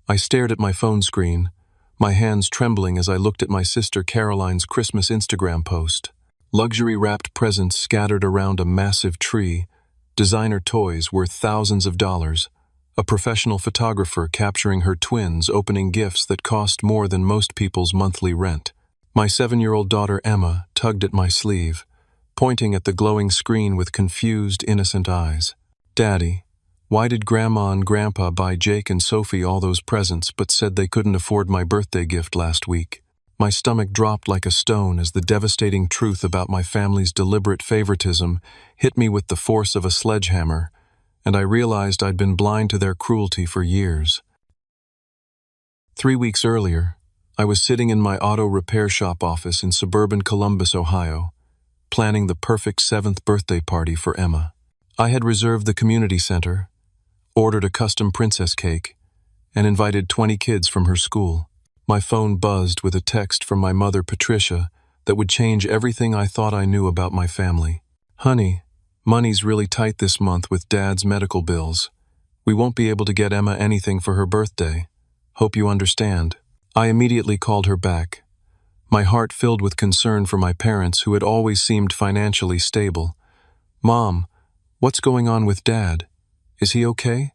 I stared at my phone screen, my hands trembling as I looked at my sister Caroline's Christmas Instagram post. Luxury-wrapped presents scattered around a massive tree, designer toys worth thousands of dollars, a professional photographer capturing her twins opening gifts that cost more than most people's monthly rent. My 7-year-old daughter Emma tugged at my sleeve, pointing at the glowing screen with confused, innocent eyes. "Daddy, why did Grandma and Grandpa buy Jake and Sophie all those presents but said they couldn't afford my birthday gift last week?" My stomach dropped like a stone as the devastating truth about my family's deliberate favoritism hit me with the force of a sledgehammer, and I realized I'd been blind to their cruelty for years. 3 weeks earlier, I was sitting in my auto repair shop office in suburban Columbus, Ohio, planning the perfect 7th birthday party for Emma. I had reserved the community center, ordered a custom princess cake, and invited 20 kids from her school. My phone buzzed with a text from my mother, Patricia, that would change everything I thought I knew about my family. "Honey, money's really tight this month with Dad's medical bills. We won't be able to get Emma anything for her birthday. Hope you understand." I immediately called her back, my heart filled with concern for my parents who had always seemed financially stable. "Mom, what's going on with Dad? Is he okay?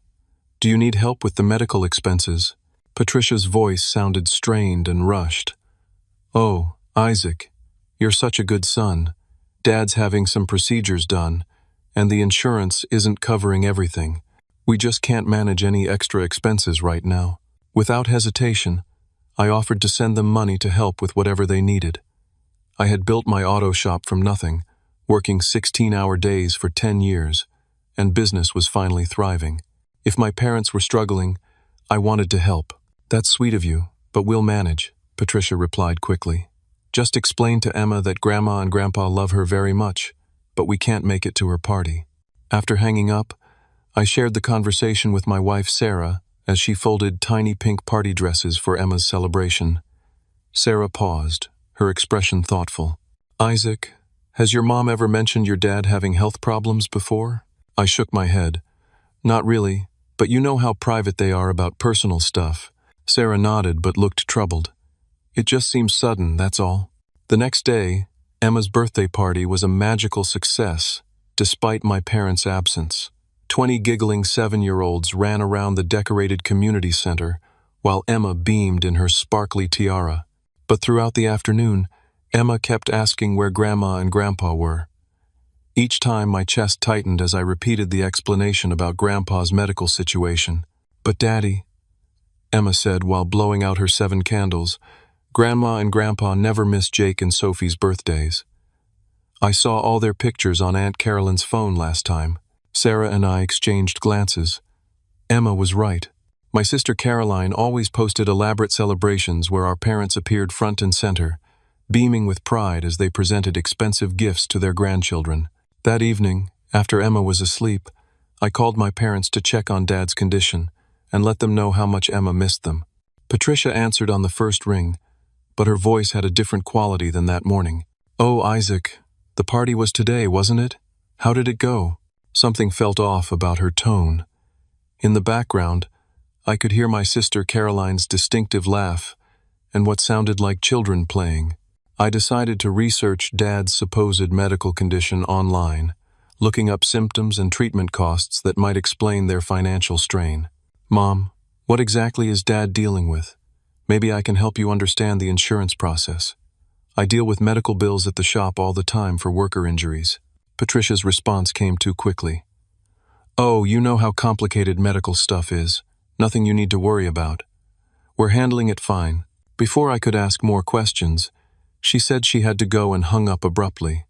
Do you need help with the medical expenses?" Patricia's voice sounded strained and rushed. "Oh, Isaac, you're such a good son. Dad's having some procedures done, and the insurance isn't covering everything. We just can't manage any extra expenses right now." Without hesitation, I offered to send them money to help with whatever they needed. I had built my auto shop from nothing, working 16-hour days for 10 years, and business was finally thriving. If my parents were struggling, I wanted to help. "That's sweet of you, but we'll manage," Patricia replied quickly. "Just explain to Emma that Grandma and Grandpa love her very much, but we can't make it to her party." After hanging up, I shared the conversation with my wife Sarah as she folded tiny pink party dresses for Emma's celebration. Sarah paused, her expression thoughtful. "Isaac, has your mom ever mentioned your dad having health problems before?" I shook my head. "Not really, but you know how private they are about personal stuff." Sarah nodded but looked troubled. "It just seems sudden, that's all." The next day, Emma's birthday party was a magical success, despite my parents' absence. 20 giggling 7-year-olds ran around the decorated community center, while Emma beamed in her sparkly tiara. But throughout the afternoon, Emma kept asking where Grandma and Grandpa were. Each time my chest tightened as I repeated the explanation about Grandpa's medical situation. "But Daddy," Emma said while blowing out her 7 candles, "Grandma and Grandpa never miss Jake and Sophie's birthdays. I saw all their pictures on Aunt Carolyn's phone last time." Sarah and I exchanged glances. Emma was right. My sister Caroline always posted elaborate celebrations where our parents appeared front and center, beaming with pride as they presented expensive gifts to their grandchildren. That evening, after Emma was asleep, I called my parents to check on Dad's condition and let them know how much Emma missed them. Patricia answered on the first ring, but her voice had a different quality than that morning. "Oh, Isaac, the party was today, wasn't it? How did it go?" Something felt off about her tone. In the background, I could hear my sister Caroline's distinctive laugh and what sounded like children playing. I decided to research Dad's supposed medical condition online, looking up symptoms and treatment costs that might explain their financial strain. "Mom, what exactly is Dad dealing with? Maybe I can help you understand the insurance process. I deal with medical bills at the shop all the time for worker injuries." Patricia's response came too quickly. "Oh, you know how complicated medical stuff is. Nothing you need to worry about. We're handling it fine." Before I could ask more questions, she said she had to go and hung up abruptly.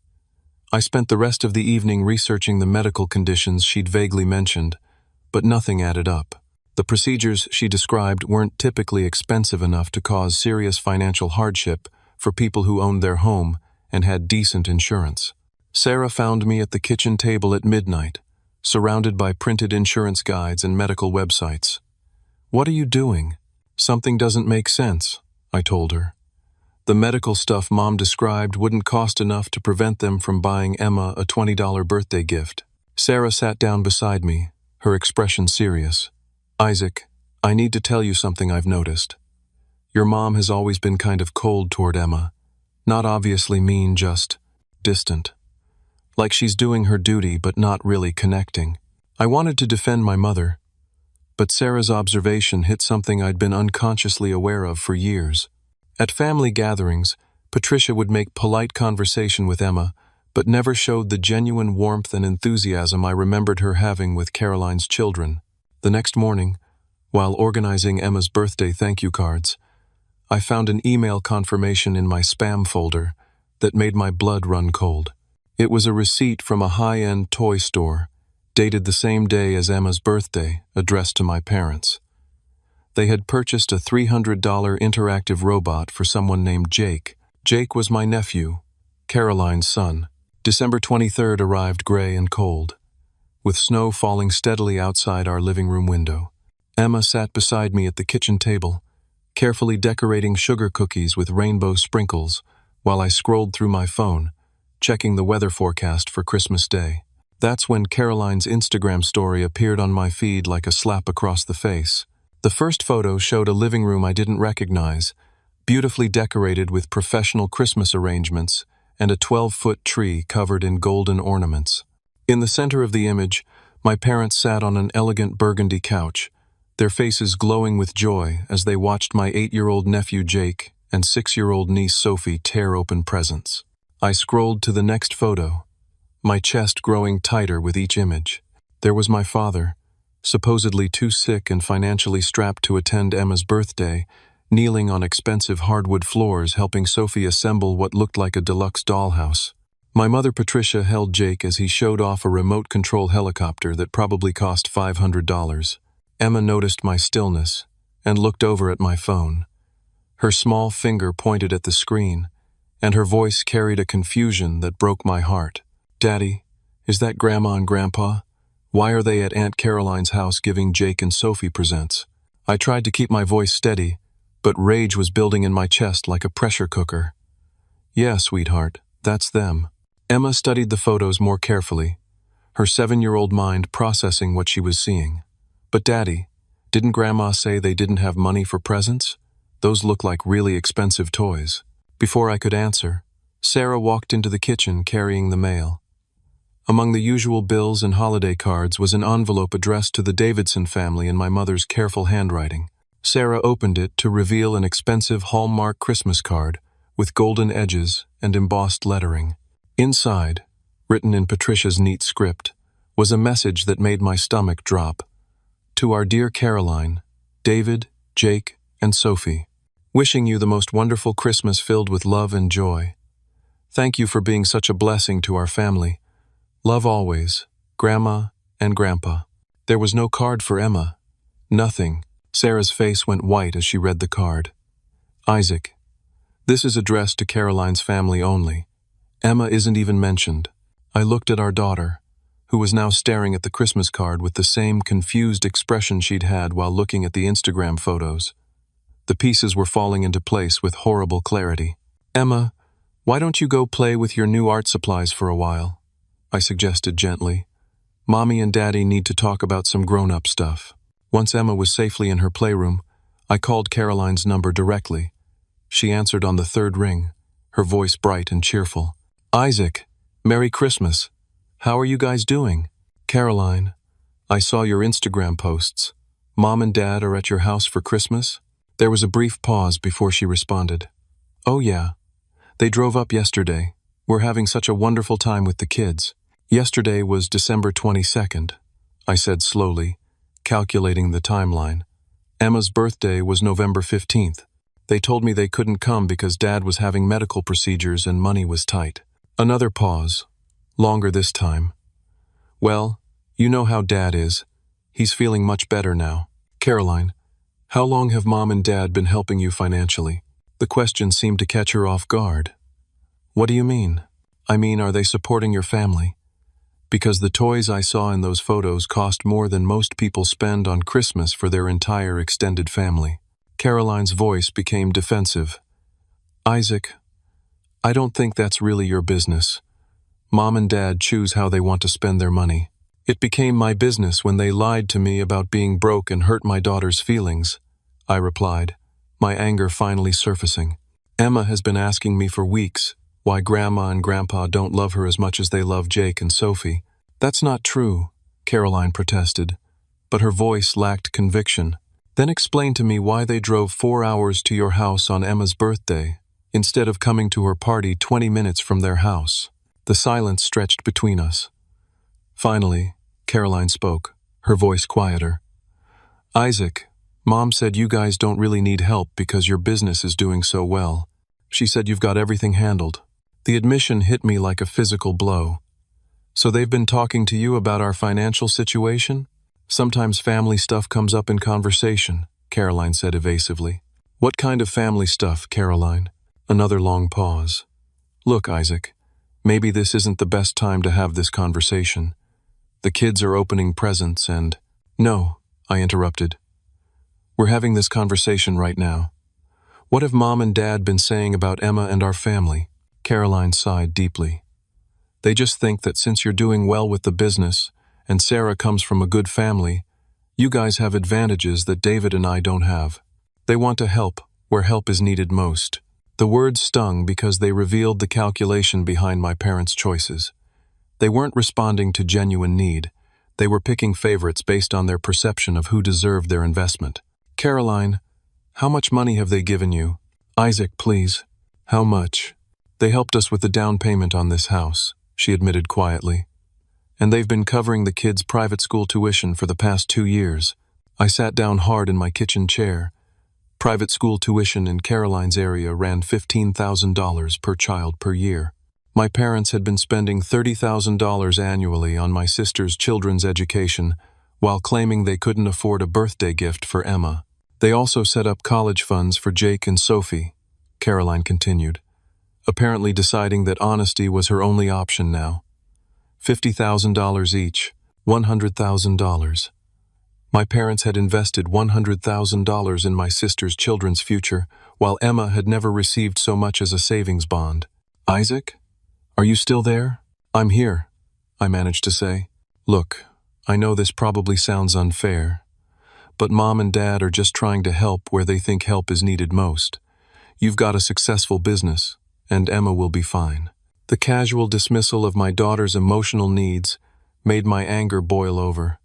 I spent the rest of the evening researching the medical conditions she'd vaguely mentioned, but nothing added up. The procedures she described weren't typically expensive enough to cause serious financial hardship for people who owned their home and had decent insurance. Sarah found me at the kitchen table at midnight, surrounded by printed insurance guides and medical websites. "What are you doing? Something doesn't make sense," I told her. The medical stuff Mom described wouldn't cost enough to prevent them from buying Emma a $20 birthday gift. Sarah sat down beside me, her expression serious. "Isaac, I need to tell you something I've noticed. Your mom has always been kind of cold toward Emma. Not obviously mean, just distant. Like she's doing her duty but not really connecting. I wanted to defend my mother, but Sarah's observation hit something I'd been unconsciously aware of for years. At family gatherings, Patricia would make polite conversation with Emma, but never showed the genuine warmth and enthusiasm I remembered her having with Caroline's children. The next morning, while organizing Emma's birthday thank you cards, I found an email confirmation in my spam folder that made my blood run cold. It was a receipt from a high-end toy store, dated the same day as Emma's birthday, addressed to my parents. They had purchased a $300 interactive robot for someone named Jake. Jake was my nephew, Caroline's son. December 23rd arrived gray and cold, with snow falling steadily outside our living room window. Emma sat beside me at the kitchen table, carefully decorating sugar cookies with rainbow sprinkles, while I scrolled through my phone, checking the weather forecast for Christmas Day. That's when Caroline's Instagram story appeared on my feed like a slap across the face. The first photo showed a living room I didn't recognize, beautifully decorated with professional Christmas arrangements and a 12-foot tree covered in golden ornaments. In the center of the image, my parents sat on an elegant burgundy couch, their faces glowing with joy as they watched my 8-year-old nephew Jake and 6-year-old niece Sophie tear open presents. I scrolled to the next photo, my chest growing tighter with each image. There was my father, supposedly too sick and financially strapped to attend Emma's birthday, kneeling on expensive hardwood floors helping Sophie assemble what looked like a deluxe dollhouse. My mother Patricia held Jake as he showed off a remote control helicopter that probably cost $500. Emma noticed my stillness and looked over at my phone. Her small finger pointed at the screen, and her voice carried a confusion that broke my heart. "Daddy, is that Grandma and Grandpa? Why are they at Aunt Caroline's house giving Jake and Sophie presents?" I tried to keep my voice steady, but rage was building in my chest like a pressure cooker. "Yeah, sweetheart, that's them." Emma studied the photos more carefully, her 7-year-old mind processing what she was seeing. "But Daddy, didn't Grandma say they didn't have money for presents? Those look like really expensive toys." Before I could answer, Sarah walked into the kitchen carrying the mail. Among the usual bills and holiday cards was an envelope addressed to the Davidson family in my mother's careful handwriting. Sarah opened it to reveal an expensive Hallmark Christmas card with golden edges and embossed lettering. Inside, written in Patricia's neat script, was a message that made my stomach drop. "To our dear Caroline, David, Jake, and Sophie, wishing you the most wonderful Christmas filled with love and joy. Thank you for being such a blessing to our family. Love always, Grandma and Grandpa." There was no card for Emma. Nothing. Sarah's face went white as she read the card. "Isaac, this is addressed to Caroline's family only. Emma isn't even mentioned." I looked at our daughter, who was now staring at the Christmas card with the same confused expression she'd had while looking at the Instagram photos. The pieces were falling into place with horrible clarity. "Emma, why don't you go play with your new art supplies for a while?" I suggested gently. "Mommy and Daddy need to talk about some grown-up stuff." Once Emma was safely in her playroom, I called Caroline's number directly. She answered on the third ring, her voice bright and cheerful. "Isaac, Merry Christmas. How are you guys doing?" "Caroline, I saw your Instagram posts. Mom and Dad are at your house for Christmas?" There was a brief pause before she responded. "Oh yeah. They drove up yesterday. We're having such a wonderful time with the kids." Yesterday was December 22nd, I said slowly, calculating the timeline. Emma's birthday was November 15th. They told me they couldn't come because Dad was having medical procedures and money was tight. Another pause, longer this time. "Well, you know how Dad is. He's feeling much better now." "Caroline, how long have Mom and Dad been helping you financially?" The question seemed to catch her off guard. "What do you mean?" "I mean, are they supporting your family? Because the toys I saw in those photos cost more than most people spend on Christmas for their entire extended family." Caroline's voice became defensive. "Isaac, I don't think that's really your business. Mom and Dad choose how they want to spend their money." It became my business when they lied to me about being broke and hurt my daughter's feelings, I replied, my anger finally surfacing. Emma has been asking me for weeks why Grandma and Grandpa don't love her as much as they love Jake and Sophie. That's not true, Caroline protested, but her voice lacked conviction. Then explain to me why they drove 4 hours to your house on Emma's birthday, instead of coming to her party 20 minutes from their house. The silence stretched between us. Finally, Caroline spoke, her voice quieter. Isaac, Mom said you guys don't really need help because your business is doing so well. She said you've got everything handled. The admission hit me like a physical blow. So they've been talking to you about our financial situation? Sometimes family stuff comes up in conversation, Caroline said evasively. What kind of family stuff, Caroline? Another long pause. Look, Isaac, maybe this isn't the best time to have this conversation. The kids are opening presents and… No, I interrupted. We're having this conversation right now. What have Mom and Dad been saying about Emma and our family? Caroline sighed deeply. They just think that since you're doing well with the business and Sarah comes from a good family, you guys have advantages that David and I don't have. They want to help where help is needed most. The words stung because they revealed the calculation behind my parents' choices. They weren't responding to genuine need. They were picking favorites based on their perception of who deserved their investment. Caroline, how much money have they given you? Isaac, please. How much? They helped us with the down payment on this house, she admitted quietly. And they've been covering the kids' private school tuition for the past 2 years. I sat down hard in my kitchen chair. Private school tuition in Caroline's area ran $15,000 per child per year. My parents had been spending $30,000 annually on my sister's children's education, while claiming they couldn't afford a birthday gift for Emma. They also set up college funds for Jake and Sophie, Caroline continued, apparently deciding that honesty was her only option now. $50,000 each, $100,000. My parents had invested $100,000 in my sister's children's future, while Emma had never received so much as a savings bond. Isaac? Are you still there? I'm here, I managed to say. Look, I know this probably sounds unfair, but Mom and Dad are just trying to help where they think help is needed most. You've got a successful business, and Emma will be fine. The casual dismissal of my daughter's emotional needs made my anger boil over.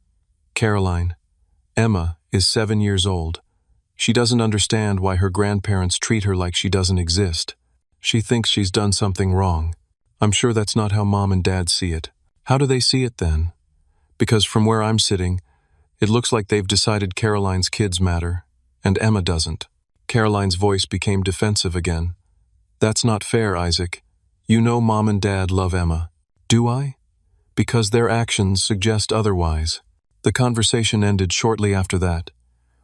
Caroline, Emma is 7 years old. She doesn't understand why her grandparents treat her like she doesn't exist. She thinks she's done something wrong. I'm sure that's not how Mom and Dad see it. How do they see it then? Because from where I'm sitting, it looks like they've decided Caroline's kids matter, and Emma doesn't. Caroline's voice became defensive again. That's not fair, Isaac. You know Mom and Dad love Emma. Do I? Because their actions suggest otherwise. The conversation ended shortly after that,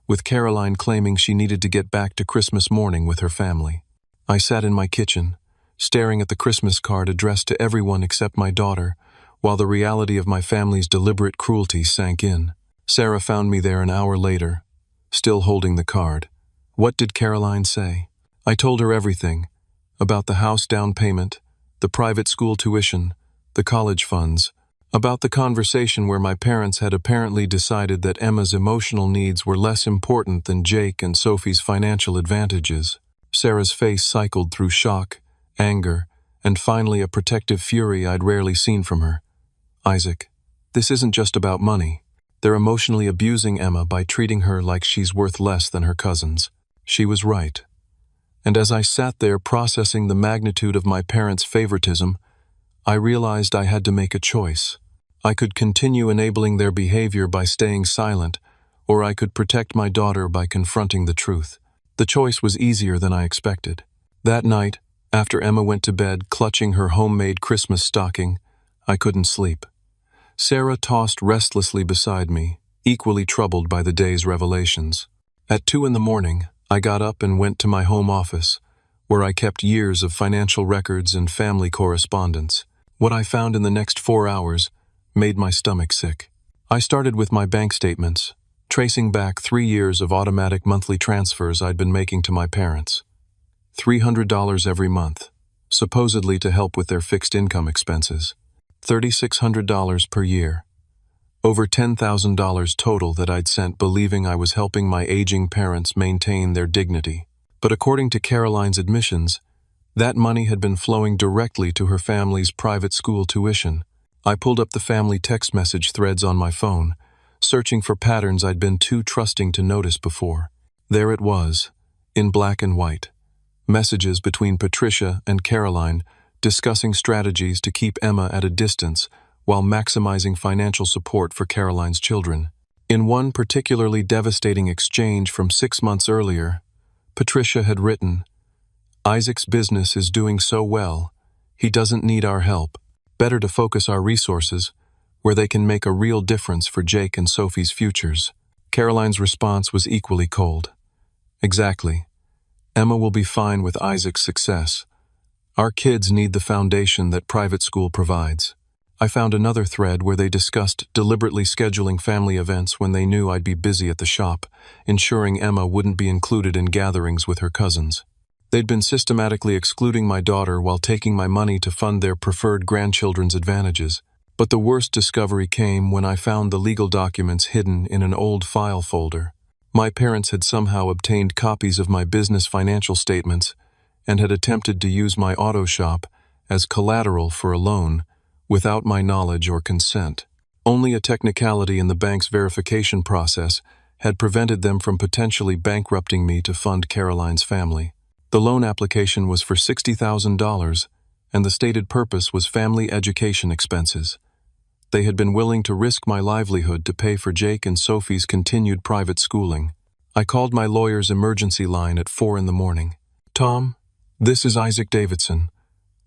with Caroline claiming she needed to get back to Christmas morning with her family. I sat in my kitchen, staring at the Christmas card addressed to everyone except my daughter, while the reality of my family's deliberate cruelty sank in. Sarah found me there an hour later, still holding the card. What did Caroline say? I told her everything, about the house down payment, the private school tuition, the college funds, about the conversation where my parents had apparently decided that Emma's emotional needs were less important than Jake and Sophie's financial advantages. Sarah's face cycled through shock, anger, and finally a protective fury I'd rarely seen from her. Isaac, this isn't just about money. They're emotionally abusing Emma by treating her like she's worth less than her cousins. She was right. And as I sat there processing the magnitude of my parents' favoritism, I realized I had to make a choice. I could continue enabling their behavior by staying silent, or I could protect my daughter by confronting the truth. The choice was easier than I expected. That night, after Emma went to bed clutching her homemade Christmas stocking, I couldn't sleep. Sarah tossed restlessly beside me, equally troubled by the day's revelations. At 2 a.m, I got up and went to my home office, where I kept years of financial records and family correspondence. What I found in the next 4 hours made my stomach sick. I started with my bank statements, tracing back 3 years of automatic monthly transfers I'd been making to my parents. $300 every month, supposedly to help with their fixed income expenses. $3,600 per year. Over $10,000 total that I'd sent believing I was helping my aging parents maintain their dignity. But according to Caroline's admissions, that money had been flowing directly to her family's private school tuition. I pulled up the family text message threads on my phone, searching for patterns I'd been too trusting to notice before. There it was, in black and white. Messages between Patricia and Caroline discussing strategies to keep Emma at a distance while maximizing financial support for Caroline's children. In one particularly devastating exchange from 6 months earlier, Patricia had written, "Isaac's business is doing so well, he doesn't need our help. Better to focus our resources where they can make a real difference for Jake and Sophie's futures." Caroline's response was equally cold. "Exactly. Emma will be fine with Isaac's success. Our kids need the foundation that private school provides." I found another thread where they discussed deliberately scheduling family events when they knew I'd be busy at the shop, ensuring Emma wouldn't be included in gatherings with her cousins. They'd been systematically excluding my daughter while taking my money to fund their preferred grandchildren's advantages. But the worst discovery came when I found the legal documents hidden in an old file folder. My parents had somehow obtained copies of my business financial statements and had attempted to use my auto shop as collateral for a loan without my knowledge or consent. Only a technicality in the bank's verification process had prevented them from potentially bankrupting me to fund Caroline's family. The loan application was for $60,000, and the stated purpose was family education expenses. They had been willing to risk my livelihood to pay for Jake and Sophie's continued private schooling. I called my lawyer's emergency line at 4 in the morning. "Tom, this is Isaac Davidson.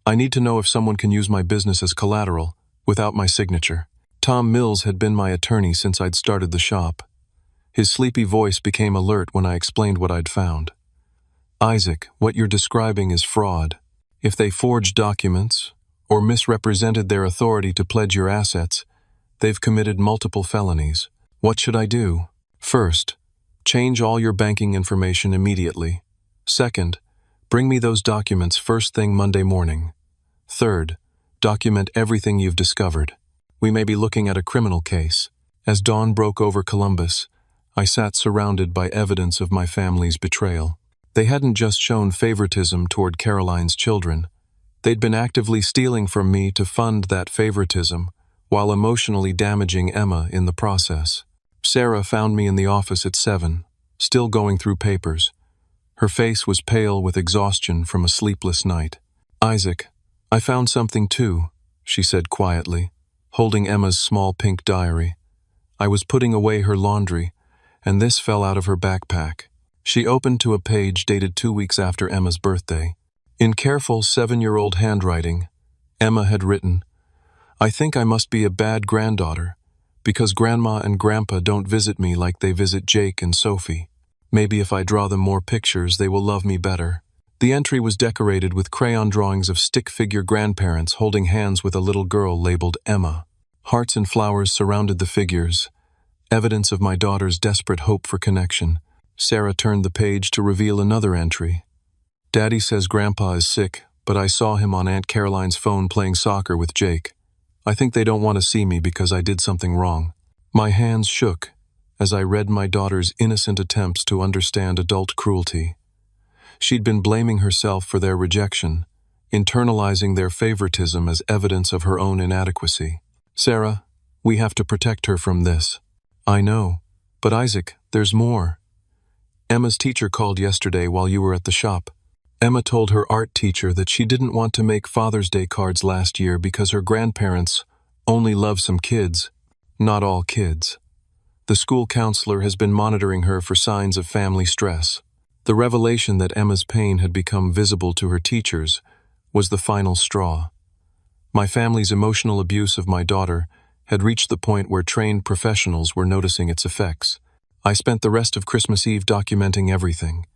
I need to know if someone can use my business as collateral, without my signature." Tom Mills had been my attorney since I'd started the shop. His sleepy voice became alert when I explained what I'd found. "Isaac, what you're describing is fraud. If they forged documents, or misrepresented their authority to pledge your assets, they've committed multiple felonies. What should I do? First, change all your banking information immediately. Second, bring me those documents first thing Monday morning. Third, document everything you've discovered. We may be looking at a criminal case." As dawn broke over Columbus, I sat surrounded by evidence of my family's betrayal. They hadn't just shown favoritism toward Caroline's children. They'd been actively stealing from me to fund that favoritism, while emotionally damaging Emma in the process. Sarah found me in the office at 7, still going through papers. Her face was pale with exhaustion from a sleepless night. "Isaac, I found something too," she said quietly, holding Emma's small pink diary. I was putting away her laundry, and this fell out of her backpack. She opened to a page dated 2 weeks after Emma's birthday. In careful 7-year-old handwriting, Emma had written, "I think I must be a bad granddaughter, because Grandma and Grandpa don't visit me like they visit Jake and Sophie. Maybe if I draw them more pictures, they will love me better." The entry was decorated with crayon drawings of stick-figure grandparents holding hands with a little girl labeled Emma. Hearts and flowers surrounded the figures, evidence of my daughter's desperate hope for connection. Sarah turned the page to reveal another entry. "Daddy says Grandpa is sick, but I saw him on Aunt Caroline's phone playing soccer with Jake. I think they don't want to see me because I did something wrong." My hands shook as I read my daughter's innocent attempts to understand adult cruelty. She'd been blaming herself for their rejection, internalizing their favoritism as evidence of her own inadequacy. "Sarah, we have to protect her from this." "I know, but Isaac, there's more. Emma's teacher called yesterday while you were at the shop. Emma told her art teacher that she didn't want to make Father's Day cards last year because her grandparents only love some kids, not all kids. The school counselor has been monitoring her for signs of family stress. The revelation that Emma's pain had become visible to her teachers was the final straw. My family's emotional abuse of my daughter had reached the point where trained professionals were noticing its effects. I spent the rest of Christmas Eve documenting everything.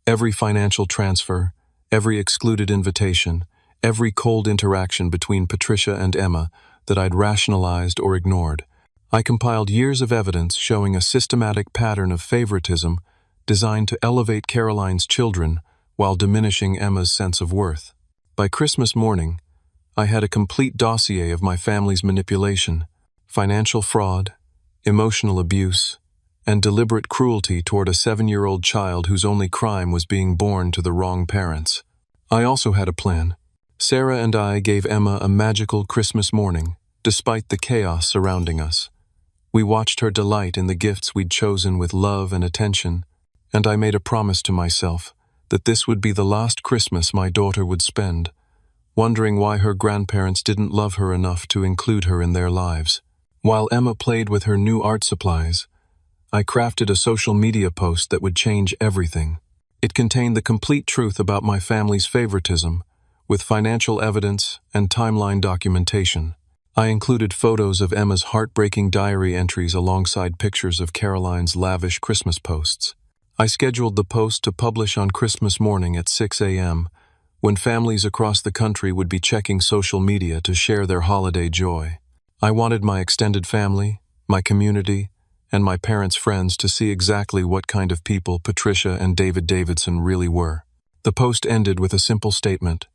Every financial transfer, every excluded invitation, every cold interaction between Patricia and Emma that I'd rationalized or ignored. I compiled years of evidence showing a systematic pattern of favoritism designed to elevate Caroline's children while diminishing Emma's sense of worth. By Christmas morning, I had a complete dossier of my family's manipulation, financial fraud, emotional abuse, and deliberate cruelty toward a 7-year-old child whose only crime was being born to the wrong parents. I also had a plan. Sarah and I gave Emma a magical Christmas morning, despite the chaos surrounding us. We watched her delight in the gifts we'd chosen with love and attention, and I made a promise to myself that this would be the last Christmas my daughter would spend, wondering why her grandparents didn't love her enough to include her in their lives. While Emma played with her new art supplies, I crafted a social media post that would change everything. It contained the complete truth about my family's favoritism, with financial evidence and timeline documentation. I included photos of Emma's heartbreaking diary entries alongside pictures of Caroline's lavish Christmas posts. I scheduled the post to publish on Christmas morning at 6 a.m., when families across the country would be checking social media to share their holiday joy. I wanted my extended family, my community, and my parents' friends to see exactly what kind of people Patricia and David Davidson really were. The post ended with a simple statement: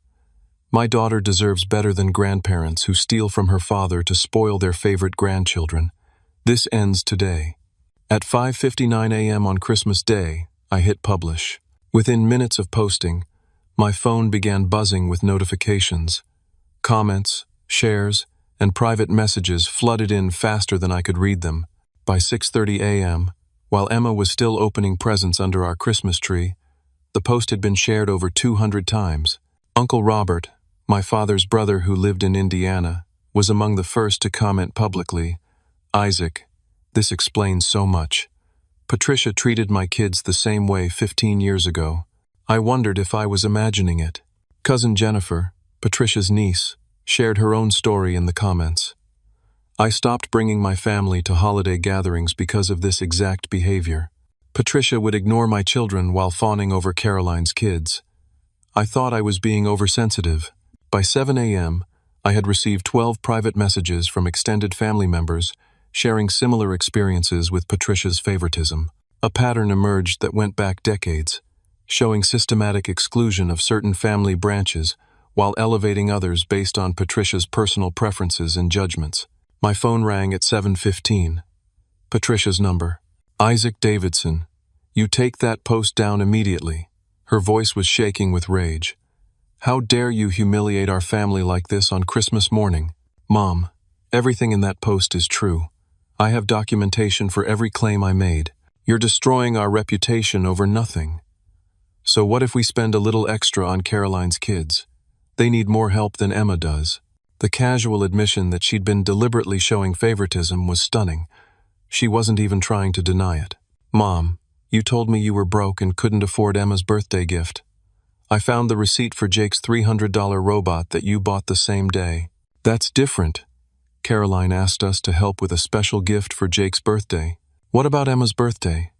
"My daughter deserves better than grandparents who steal from her father to spoil their favorite grandchildren. This ends today." At 5:59 a.m. on Christmas Day, I hit publish. Within minutes of posting, my phone began buzzing with notifications. Comments, shares, and private messages flooded in faster than I could read them. By 6:30 a.m., while Emma was still opening presents under our Christmas tree, the post had been shared over 200 times. Uncle Robert, my father's brother who lived in Indiana, was among the first to comment publicly. "Isaac, this explains so much. Patricia treated my kids the same way 15 years ago. I wondered if I was imagining it." Cousin Jennifer, Patricia's niece, shared her own story in the comments. "I stopped bringing my family to holiday gatherings because of this exact behavior. Patricia would ignore my children while fawning over Caroline's kids. I thought I was being oversensitive." By 7 a.m., I had received 12 private messages from extended family members sharing similar experiences with Patricia's favoritism. A pattern emerged that went back decades, showing systematic exclusion of certain family branches while elevating others based on Patricia's personal preferences and judgments. My phone rang at 7:15. Patricia's number. "Isaac Davidson, you take that post down immediately." Her voice was shaking with rage. "How dare you humiliate our family like this on Christmas morning?" "Mom, everything in that post is true. I have documentation for every claim I made. You're destroying our reputation over nothing. So what if we spend a little extra on Caroline's kids? They need more help than Emma does." The casual admission that she'd been deliberately showing favoritism was stunning. She wasn't even trying to deny it. "Mom, you told me you were broke and couldn't afford Emma's birthday gift. I found the receipt for Jake's $300 robot that you bought the same day." "That's different. Caroline asked us to help with a special gift for Jake's birthday. What about Emma's birthday?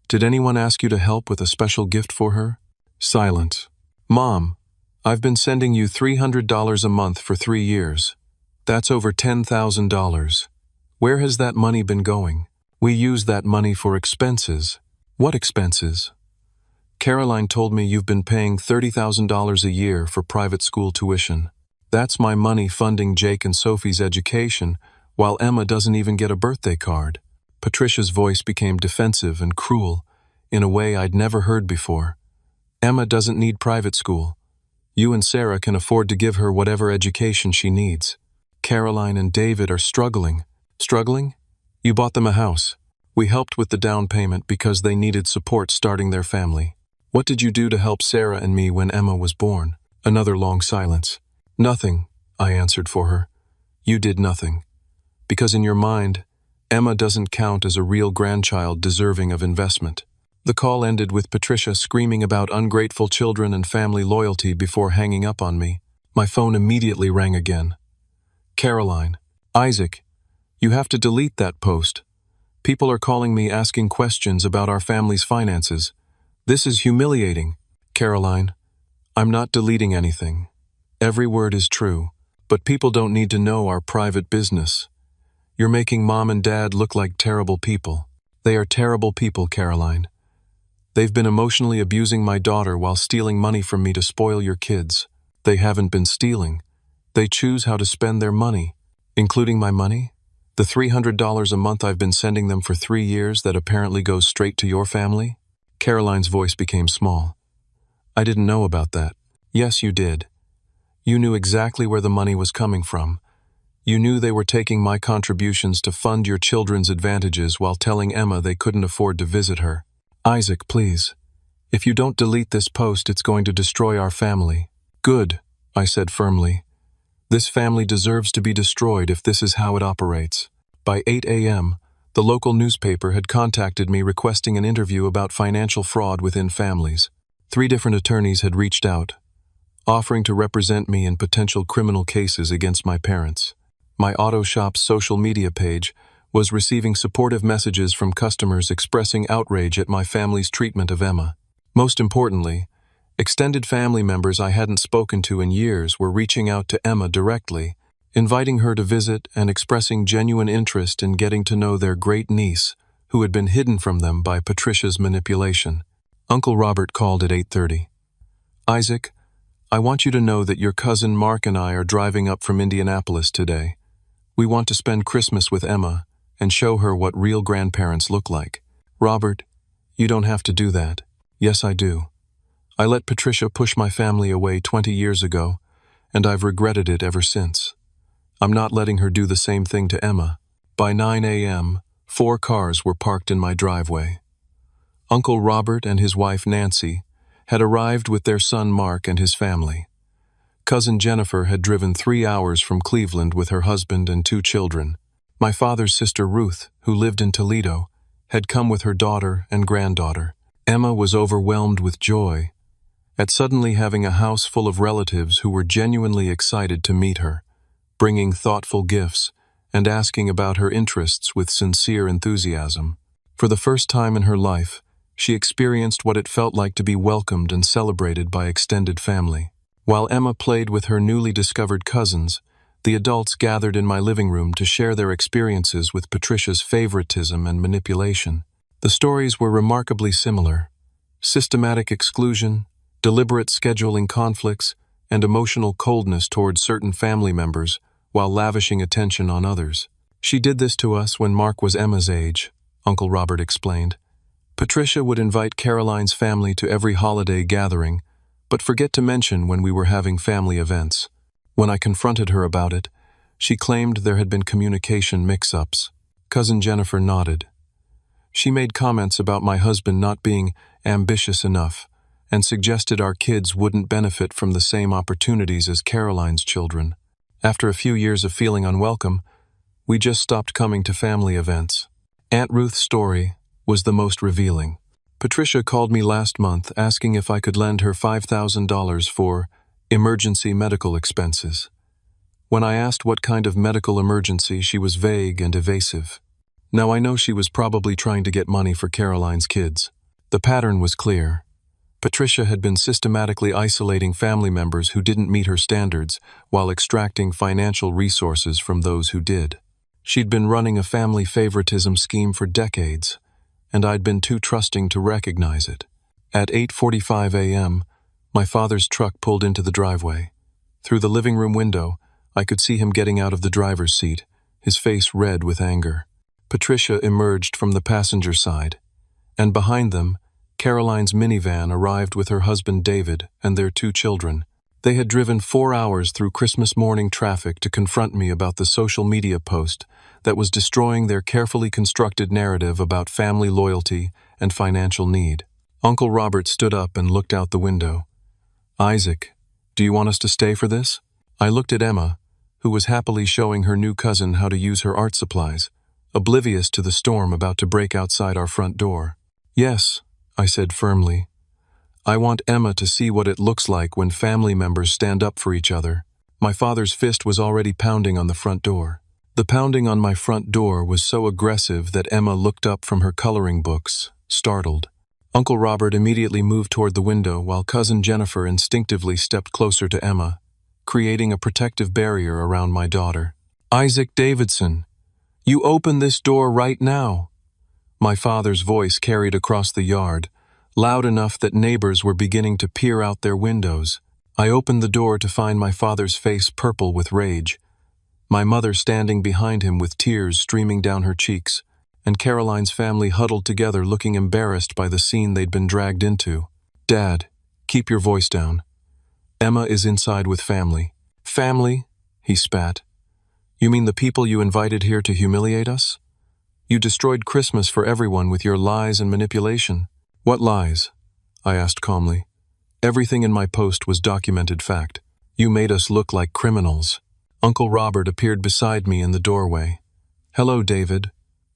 Did anyone ask you to help with a special gift for her?" Silence. "Mom, I've been sending you $300 a month for 3 years. That's over $10,000. Where has that money been going? We use that money for expenses." "What expenses?" "Caroline told me you've been paying $30,000 a year for private school tuition. That's my money funding Jake and Sophie's education, while Emma doesn't even get a birthday card." Patricia's voice became defensive and cruel, in a way I'd never heard before. "Emma doesn't need private school. You and Sarah can afford to give her whatever education she needs. Caroline and David are struggling." "Struggling? You bought them a house. We helped with the down payment because they needed support starting their family. What did you do to help Sarah and me when Emma was born?" Another long silence. "Nothing," I answered for her. "You did nothing. Because in your mind, Emma doesn't count as a real grandchild deserving of investment." The call ended with Patricia screaming about ungrateful children and family loyalty before hanging up on me. My phone immediately rang again. "Caroline, Isaac, you have to delete that post. People are calling me asking questions about our family's finances. This is humiliating." "Caroline, I'm not deleting anything. Every word is true, but people don't need to know our private business. You're making Mom and Dad look like terrible people. They are terrible people, Caroline. They've been emotionally abusing my daughter while stealing money from me to spoil your kids. They haven't been stealing. They choose how to spend their money." "Including my money?" The $300 a month I've been sending them for 3 years that apparently goes straight to your family? Caroline's voice became small. I didn't know about that. Yes, you did. You knew exactly where the money was coming from. You knew they were taking my contributions to fund your children's advantages while telling Emma they couldn't afford to visit her. Isaac, please. If you don't delete this post, it's going to destroy our family. Good, I said firmly. This family deserves to be destroyed if this is how it operates. By 8 a.m., the local newspaper had contacted me requesting an interview about financial fraud within families. 3 different attorneys had reached out, offering to represent me in potential criminal cases against my parents. My auto shop's social media page was receiving supportive messages from customers expressing outrage at my family's treatment of Emma. Most importantly, extended family members I hadn't spoken to in years were reaching out to Emma directly, inviting her to visit and expressing genuine interest in getting to know their great niece, who had been hidden from them by Patricia's manipulation. Uncle Robert called at 8:30. Isaac, I want you to know that your cousin Mark and I are driving up from Indianapolis today. We want to spend Christmas with Emma and show her what real grandparents look like. Robert, you don't have to do that. Yes, I do. I let Patricia push my family away 20 years ago, and I've regretted it ever since. I'm not letting her do the same thing to Emma. By 9 a.m., 4 cars were parked in my driveway. Uncle Robert and his wife Nancy had arrived with their son Mark and his family. Cousin Jennifer had driven 3 hours from Cleveland with her husband and 2 children. My father's sister Ruth, who lived in Toledo, had come with her daughter and granddaughter. Emma was overwhelmed with joy at suddenly having a house full of relatives who were genuinely excited to meet her, bringing thoughtful gifts and asking about her interests with sincere enthusiasm. For the first time in her life, she experienced what it felt like to be welcomed and celebrated by extended family. While Emma played with her newly discovered cousins, the adults gathered in my living room to share their experiences with Patricia's favoritism and manipulation. The stories were remarkably similar: systematic exclusion, deliberate scheduling conflicts, and emotional coldness towards certain family members while lavishing attention on others. She did this to us when Mark was Emma's age, Uncle Robert explained. Patricia would invite Caroline's family to every holiday gathering, but forget to mention when we were having family events. When I confronted her about it, she claimed there had been communication mix-ups. Cousin Jennifer nodded. She made comments about my husband not being ambitious enough and suggested our kids wouldn't benefit from the same opportunities as Caroline's children. After a few years of feeling unwelcome, we just stopped coming to family events. Aunt Ruth's story was the most revealing. Patricia called me last month asking if I could lend her $5,000 for emergency medical expenses. When I asked what kind of medical emergency, she was vague and evasive. Now I know she was probably trying to get money for Caroline's kids. The pattern was clear. Patricia had been systematically isolating family members who didn't meet her standards while extracting financial resources from those who did. She'd been running a family favoritism scheme for decades, and I'd been too trusting to recognize it. At 8:45 a.m., my father's truck pulled into the driveway. Through the living room window, I could see him getting out of the driver's seat, his face red with anger. Patricia emerged from the passenger side, and behind them, Caroline's minivan arrived with her husband David and their 2 children. They had driven 4 hours through Christmas morning traffic to confront me about the social media post that was destroying their carefully constructed narrative about family loyalty and financial need. Uncle Robert stood up and looked out the window. Isaac, do you want us to stay for this? I looked at Emma, who was happily showing her new cousin how to use her art supplies, oblivious to the storm about to break outside our front door. Yes, I said firmly. I want Emma to see what it looks like when family members stand up for each other. My father's fist was already pounding on the front door. The pounding on my front door was so aggressive that Emma looked up from her coloring books, startled. Uncle Robert immediately moved toward the window while Cousin Jennifer instinctively stepped closer to Emma, creating a protective barrier around my daughter. Isaac Davidson, you open this door right now. My father's voice carried across the yard, loud enough that neighbors were beginning to peer out their windows. I opened the door to find my father's face purple with rage. my mother standing behind him with tears streaming down her cheeks, and Caroline's family huddled together looking embarrassed by the scene they'd been dragged into. "Dad, keep your voice down. Emma is inside with family." "Family?" he spat. "You mean the people you invited here to humiliate us? You destroyed Christmas for everyone with your lies and manipulation." "What lies?" I asked calmly. "Everything in my post was documented fact. You made us look like criminals." Uncle Robert appeared beside me in the doorway. "Hello, David."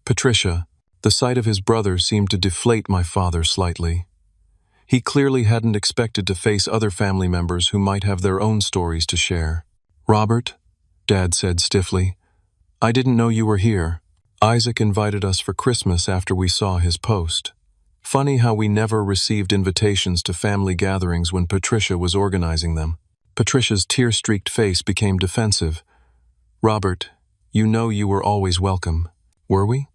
"Patricia." The sight of his brother seemed to deflate my father slightly. He clearly hadn't expected to face other family members who might have their own stories to share. "Robert," Dad said stiffly, "I didn't know you were here. Isaac invited us for Christmas after we saw his post. Funny how we never received invitations to family gatherings when Patricia was organizing them." Patricia's tear-streaked face became defensive. "Robert, you know you were always welcome. Were we?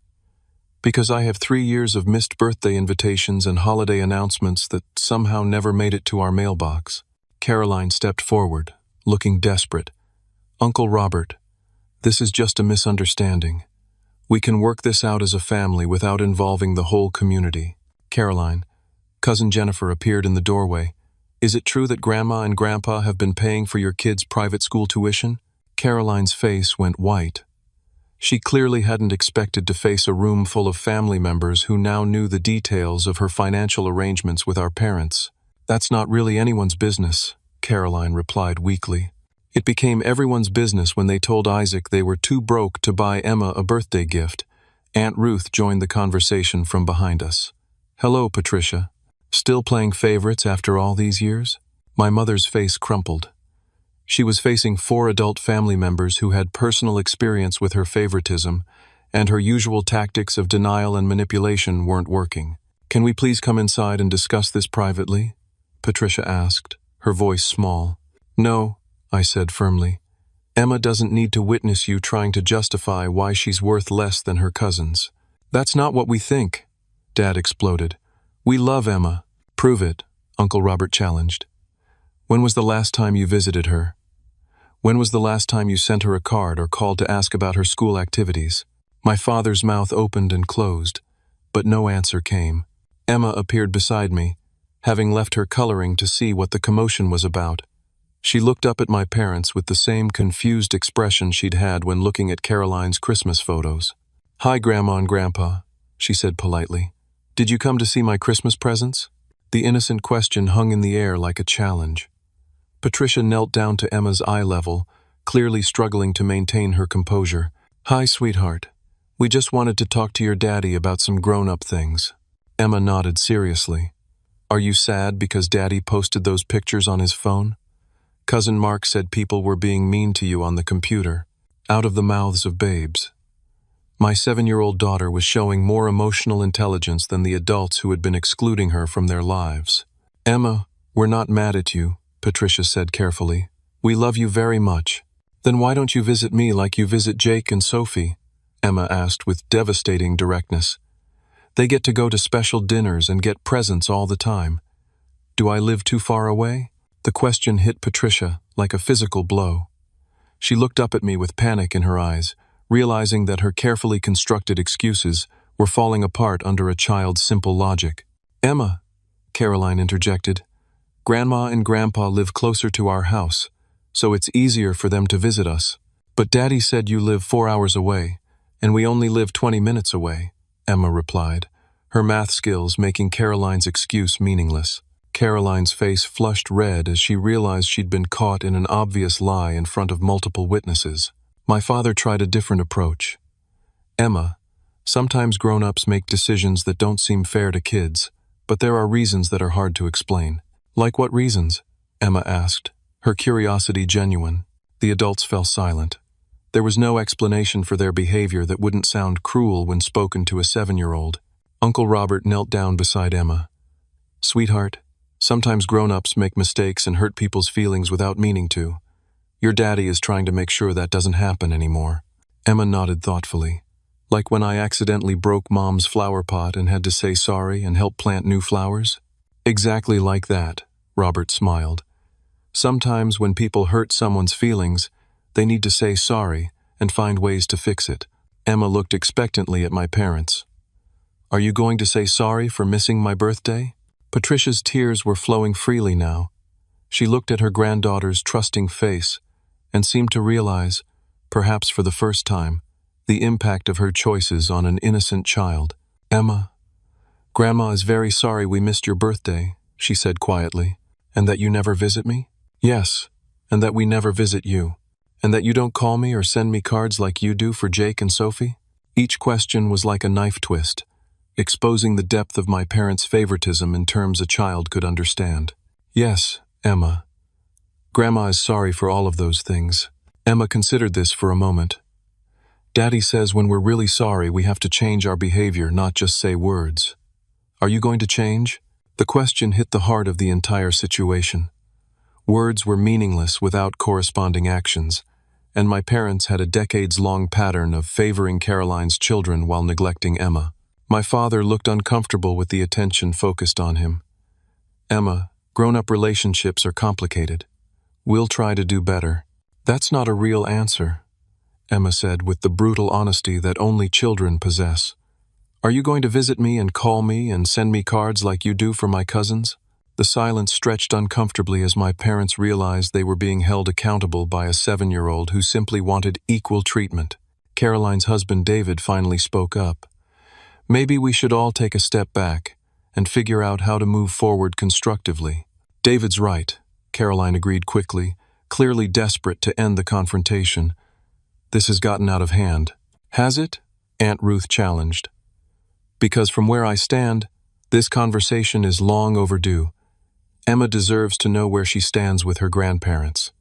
Because I have 3 years of missed birthday invitations and holiday announcements that somehow never made it to our mailbox." Caroline stepped forward, looking desperate. "Uncle Robert, this is just a misunderstanding. We can work this out as a family without involving the whole community." "Caroline," Cousin Jennifer appeared in the doorway. "Is it true that Grandma and Grandpa have been paying for your kids' private school tuition?" Caroline's face went white. She clearly hadn't expected to face a room full of family members who now knew the details of her financial arrangements with our parents. "That's not really anyone's business," Caroline replied weakly. "It became everyone's business when they told Isaac they were too broke to buy Emma a birthday gift." Aunt Ruth joined the conversation from behind us. "Hello, Patricia. Still playing favorites after all these years?" My mother's face crumpled. She was facing 4 adult family members who had personal experience with her favoritism, and her usual tactics of denial and manipulation weren't working. "Can we please come inside and discuss this privately?" Patricia asked, her voice small. "No," I said firmly. "Emma doesn't need to witness you trying to justify why she's worth less than her cousins." "That's not what we think," Dad exploded. "We love Emma." "Prove it," Uncle Robert challenged. "When was the last time you visited her? When was the last time you sent her a card or called to ask about her school activities?" My father's mouth opened and closed, but no answer came. Emma appeared beside me, having left her coloring to see what the commotion was about. She looked up at my parents with the same confused expression she'd had when looking at Caroline's Christmas photos. "Hi, Grandma and Grandpa," she said politely. "Did you come to see my Christmas presents?" The innocent question hung in the air like a challenge. Patricia knelt down to Emma's eye level, clearly struggling to maintain her composure. "Hi, sweetheart. We just wanted to talk to your daddy about some grown-up things." Emma nodded seriously. "Are you sad because Daddy posted those pictures on his phone? Cousin Mark said people were being mean to you on the computer." Out of the mouths of babes. My 7-year-old daughter was showing more emotional intelligence than the adults who had been excluding her from their lives. "Emma, we're not mad at you," Patricia said carefully. "We love you very much." "Then why don't you visit me like you visit Jake and Sophie?" Emma asked with devastating directness. "They get to go to special dinners and get presents all the time. Do I live too far away?" The question hit Patricia like a physical blow. She looked up at me with panic in her eyes, realizing that her carefully constructed excuses were falling apart under a child's simple logic. "Emma," Caroline interjected, "Grandma and Grandpa live closer to our house, so it's easier for them to visit us. But Daddy said you live 4 hours away, and we only live 20 minutes away," Emma replied, her math skills making Caroline's excuse meaningless. Caroline's face flushed red as she realized she'd been caught in an obvious lie in front of multiple witnesses. My father tried a different approach. "Emma, sometimes grown-ups make decisions that don't seem fair to kids, but there are reasons that are hard to explain." "Like what reasons?" Emma asked, her curiosity genuine. The adults fell silent. There was no explanation for their behavior that wouldn't sound cruel when spoken to a 7-year-old. Uncle Robert knelt down beside Emma. "Sweetheart, sometimes grown-ups make mistakes and hurt people's feelings without meaning to. Your daddy is trying to make sure that doesn't happen anymore." Emma nodded thoughtfully. "Like when I accidentally broke Mom's flower pot and had to say sorry and help plant new flowers?" "Exactly like that," Robert smiled. "Sometimes when people hurt someone's feelings, they need to say sorry and find ways to fix it. Emma looked expectantly at my parents. Are you going to say sorry for missing my birthday? Patricia's tears were flowing freely now. She looked at her granddaughter's trusting face and seemed to realize, perhaps for the first time, the impact of her choices on an innocent child. Emma, Grandma is very sorry we missed your birthday, she said quietly. And that you never visit me? Yes, and that we never visit you. And that you don't call me or send me cards like you do for Jake and Sophie? Each question was like a knife twist, exposing the depth of my parents' favoritism in terms a child could understand. Yes, Emma. Grandma is sorry for all of those things. Emma considered this for a moment. Daddy says when we're really sorry we have to change our behavior, not just say words. Are you going to change? The question hit the heart of the entire situation. Words were meaningless without corresponding actions, and my parents had a decades-long pattern of favoring Caroline's children while neglecting Emma. My father looked uncomfortable with the attention focused on him. Emma, grown-up relationships are complicated. We'll try to do better. That's not a real answer, Emma said with the brutal honesty that only children possess. Are you going to visit me and call me and send me cards like you do for my cousins? The silence stretched uncomfortably as my parents realized they were being held accountable by a 7-year-old who simply wanted equal treatment. Caroline's husband David finally spoke up. Maybe we should all take a step back and figure out how to move forward constructively. David's right, Caroline agreed quickly, clearly desperate to end the confrontation. This has gotten out of hand. Has it? Aunt Ruth challenged. Because from where I stand, this conversation is long overdue. Emma deserves to know where she stands with her grandparents.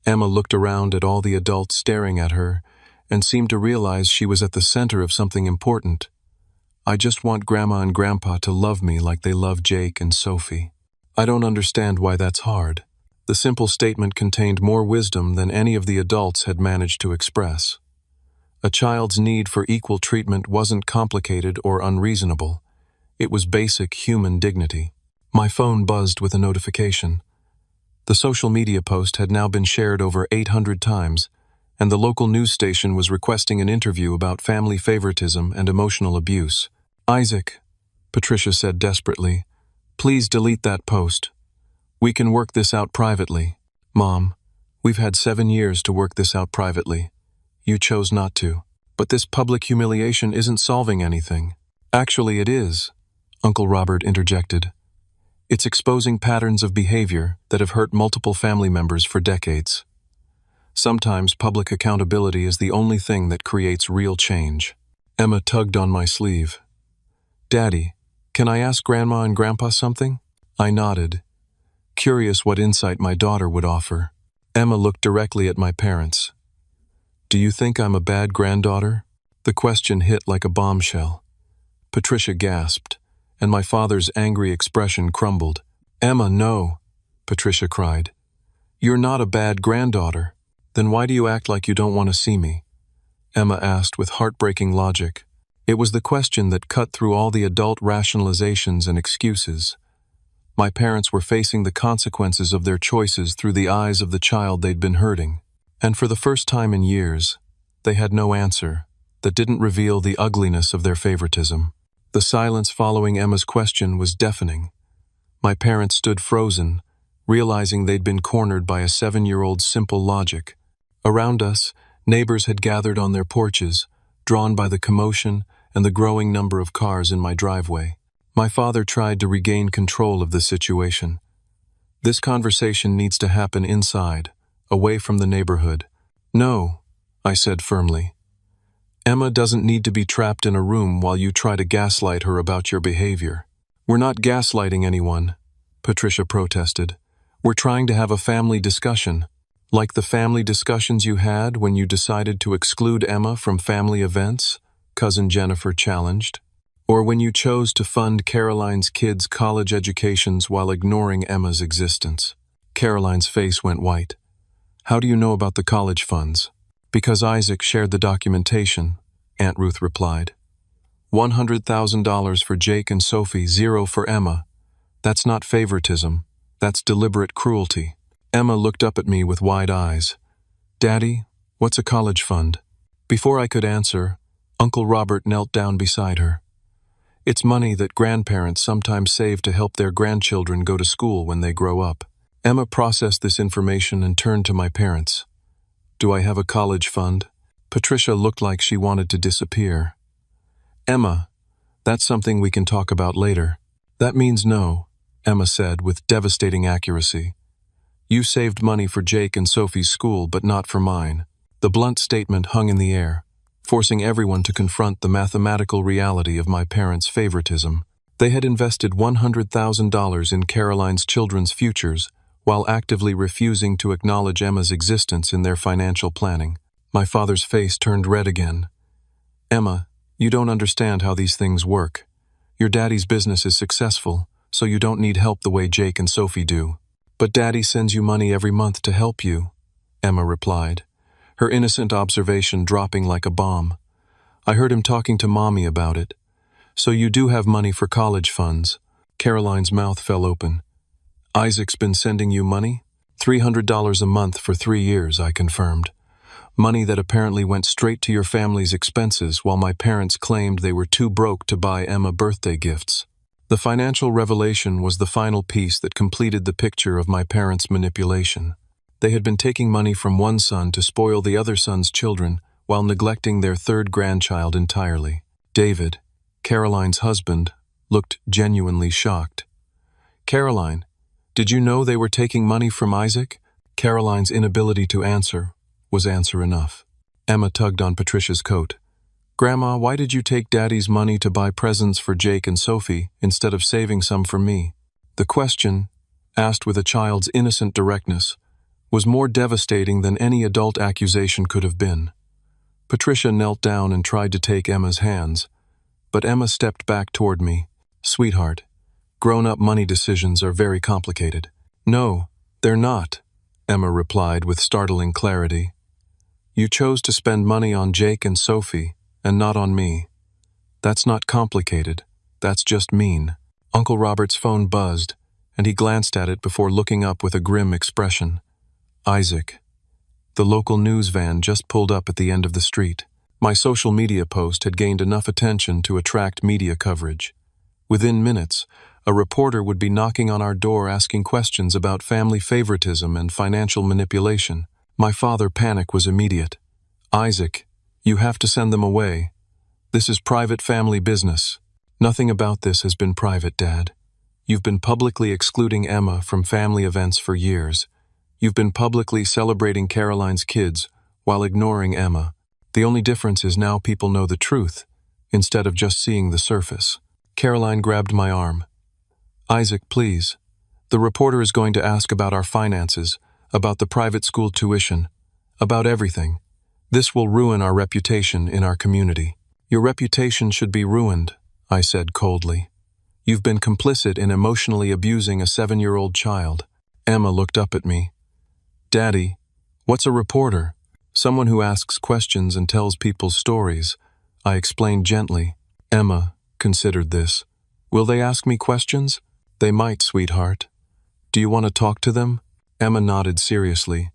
Emma looked around at all the adults staring at her and seemed to realize she was at the center of something important. I just want Grandma and Grandpa to love me like they love Jake and Sophie. I don't understand why that's hard. The simple statement contained more wisdom than any of the adults had managed to express. A child's need for equal treatment wasn't complicated or unreasonable. It was basic human dignity. My phone buzzed with a notification. The social media post had now been shared over 800 times, and the local news station was requesting an interview about family favoritism and emotional abuse. Isaac, Patricia said desperately, please delete that post. We can work this out privately. Mom, we've had 7 years to work this out privately. You chose not to. But this public humiliation isn't solving anything. Actually, it is, Uncle Robert interjected. It's exposing patterns of behavior that have hurt multiple family members for decades. Sometimes public accountability is the only thing that creates real change. Emma tugged on my sleeve. Daddy, can I ask Grandma and Grandpa something? I nodded, curious what insight my daughter would offer. Emma looked directly at my parents. Do you think I'm a bad granddaughter? The question hit like a bombshell. Patricia gasped, and my father's angry expression crumbled. Emma, no, Patricia cried. You're not a bad granddaughter. Then why do you act like you don't want to see me? Emma asked with heartbreaking logic. It was the question that cut through all the adult rationalizations and excuses. My parents were facing the consequences of their choices through the eyes of the child they'd been hurting. And for the first time in years, they had no answer that didn't reveal the ugliness of their favoritism. The silence following Emma's question was deafening. My parents stood frozen, realizing they'd been cornered by a 7-year-old's simple logic. Around us, neighbors had gathered on their porches, drawn by the commotion and the growing number of cars in my driveway. My father tried to regain control of the situation. This conversation needs to happen inside, away from the neighborhood. No, I said firmly. Emma doesn't need to be trapped in a room while you try to gaslight her about your behavior. We're not gaslighting anyone, Patricia protested. We're trying to have a family discussion, like the family discussions you had when you decided to exclude Emma from family events, Cousin Jennifer challenged, or when you chose to fund Caroline's kids' college educations while ignoring Emma's existence. Caroline's face went white. How do you know about the college funds? Because Isaac shared the documentation, Aunt Ruth replied. $100,000 for Jake and Sophie, 0 for Emma. That's not favoritism. That's deliberate cruelty. Emma looked up at me with wide eyes. Daddy, what's a college fund? Before I could answer, Uncle Robert knelt down beside her. It's money that grandparents sometimes save to help their grandchildren go to school when they grow up. Emma processed this information and turned to my parents. Do I have a college fund? Patricia looked like she wanted to disappear. Emma, that's something we can talk about later. That means no, Emma said with devastating accuracy. You saved money for Jake and Sophie's school, but not for mine. The blunt statement hung in the air, forcing everyone to confront the mathematical reality of my parents' favoritism. They had invested $100,000 in Caroline's children's futures, while actively refusing to acknowledge Emma's existence in their financial planning. My father's face turned red again. Emma, you don't understand how these things work. Your daddy's business is successful, so you don't need help the way Jake and Sophie do. But Daddy sends you money every month to help you, Emma replied, her innocent observation dropping like a bomb. I heard him talking to Mommy about it. So you do have money for college funds. Caroline's mouth fell open. Isaac's been sending you money? $300 a month for 3 years, I confirmed. Money that apparently went straight to your family's expenses while my parents claimed they were too broke to buy Emma birthday gifts. The financial revelation was the final piece that completed the picture of my parents' manipulation. They had been taking money from one son to spoil the other son's children while neglecting their third grandchild entirely. David, Caroline's husband, looked genuinely shocked. Caroline, did you know they were taking money from Isaac? Caroline's inability to answer was answer enough. Emma tugged on Patricia's coat. Grandma, why did you take Daddy's money to buy presents for Jake and Sophie instead of saving some for me? The question, asked with a child's innocent directness, was more devastating than any adult accusation could have been. Patricia knelt down and tried to take Emma's hands, but Emma stepped back toward me. Sweetheart, grown-up money decisions are very complicated. No, they're not, Emma replied with startling clarity. You chose to spend money on Jake and Sophie, and not on me. That's not complicated, that's just mean. Uncle Robert's phone buzzed, and he glanced at it before looking up with a grim expression. Isaac. The local news van just pulled up at the end of the street. My social media post had gained enough attention to attract media coverage. Within minutes, a reporter would be knocking on our door asking questions about family favoritism and financial manipulation. My father's panic was immediate. Isaac, you have to send them away. This is private family business. Nothing about this has been private, Dad. You've been publicly excluding Emma from family events for years. You've been publicly celebrating Caroline's kids while ignoring Emma. The only difference is now people know the truth, instead of just seeing the surface. Caroline grabbed my arm. Isaac, please. The reporter is going to ask about our finances, about the private school tuition, about everything. This will ruin our reputation in our community. Your reputation should be ruined, I said coldly. You've been complicit in emotionally abusing a 7-year-old child. Emma looked up at me. Daddy, what's a reporter? Someone who asks questions and tells people's stories, I explained gently. Emma considered this. Will they ask me questions? They might, sweetheart. Do you want to talk to them? Emma nodded seriously.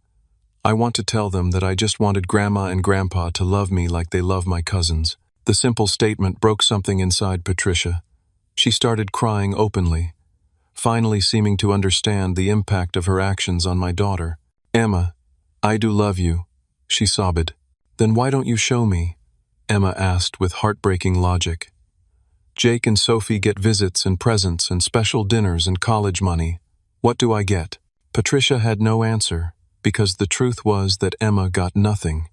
I want to tell them that I just wanted Grandma and Grandpa to love me like they love my cousins. The simple statement broke something inside Patricia. She started crying openly, finally seeming to understand the impact of her actions on my daughter. Emma, I do love you, she sobbed. Then why don't you show me? Emma asked with heartbreaking logic. Jake and Sophie get visits and presents and special dinners and college money. What do I get? Patricia had no answer, because the truth was that Emma got nothing.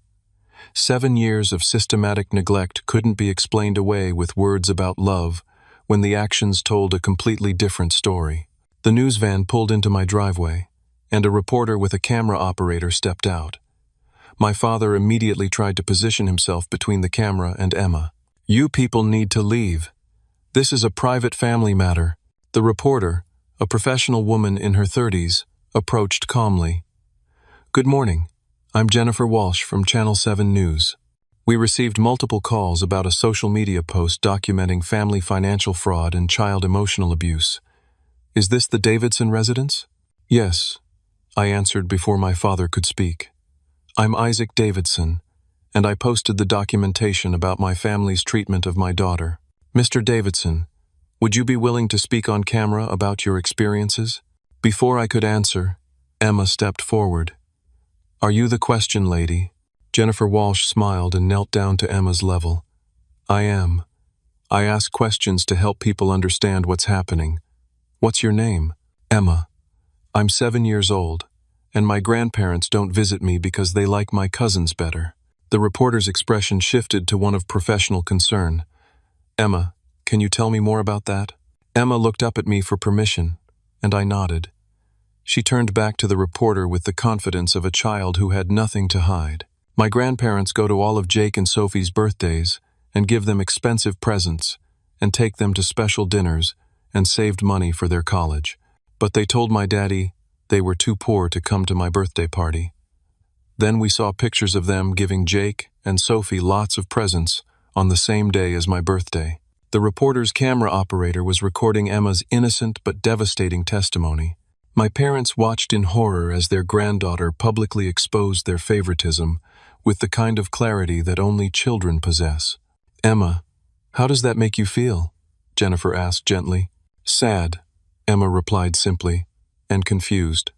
7 years of systematic neglect couldn't be explained away with words about love when the actions told a completely different story. The news van pulled into my driveway, and a reporter with a camera operator stepped out. My father immediately tried to position himself between the camera and Emma. You people need to leave. This is a private family matter. The reporter, a professional woman in her 30s, approached calmly. Good morning. I'm Jennifer Walsh from Channel 7 News. We received multiple calls about a social media post documenting family financial fraud and child emotional abuse. Is this the Davidson residence? Yes, I answered before my father could speak. I'm Isaac Davidson, and I posted the documentation about my family's treatment of my daughter. Mr. Davidson, would you be willing to speak on camera about your experiences? Before I could answer, Emma stepped forward. Are you the question lady? Jennifer Walsh smiled and knelt down to Emma's level. I am. I ask questions to help people understand what's happening. What's your name? Emma. I'm 7 years old, and my grandparents don't visit me because they like my cousins better. The reporter's expression shifted to one of professional concern. Emma, can you tell me more about that? Emma looked up at me for permission, and I nodded. She turned back to the reporter with the confidence of a child who had nothing to hide. My grandparents go to all of Jake and Sophie's birthdays and give them expensive presents and take them to special dinners and saved money for their college. But they told my daddy they were too poor to come to my birthday party. Then we saw pictures of them giving Jake and Sophie lots of presents on the same day as my birthday. The reporter's camera operator was recording Emma's innocent but devastating testimony. My parents watched in horror as their granddaughter publicly exposed their favoritism with the kind of clarity that only children possess. Emma, how does that make you feel? Jennifer asked gently. Sad, Emma replied simply, and confused.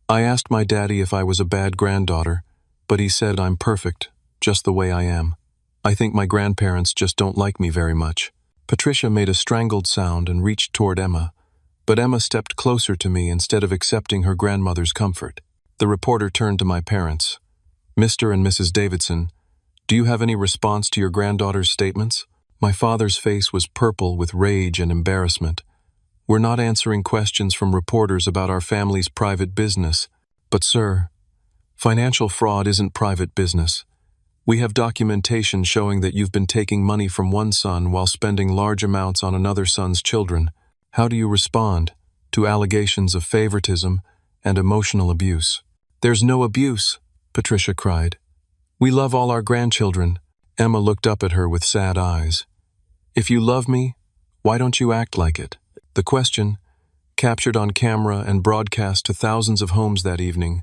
I asked my daddy if I was a bad granddaughter, but he said I'm perfect, just the way I am. I think my grandparents just don't like me very much. Patricia made a strangled sound and reached toward Emma, but Emma stepped closer to me instead of accepting her grandmother's comfort. The reporter turned to my parents. Mr. and Mrs. Davidson, do you have any response to your granddaughter's statements? My father's face was purple with rage and embarrassment. We're not answering questions from reporters about our family's private business. But sir, financial fraud isn't private business. We have documentation showing that you've been taking money from one son while spending large amounts on another son's children. How do you respond to allegations of favoritism and emotional abuse? There's no abuse, Patricia cried. We love all our grandchildren. Emma looked up at her with sad eyes. If you love me, why don't you act like it? The question, captured on camera and broadcast to thousands of homes that evening,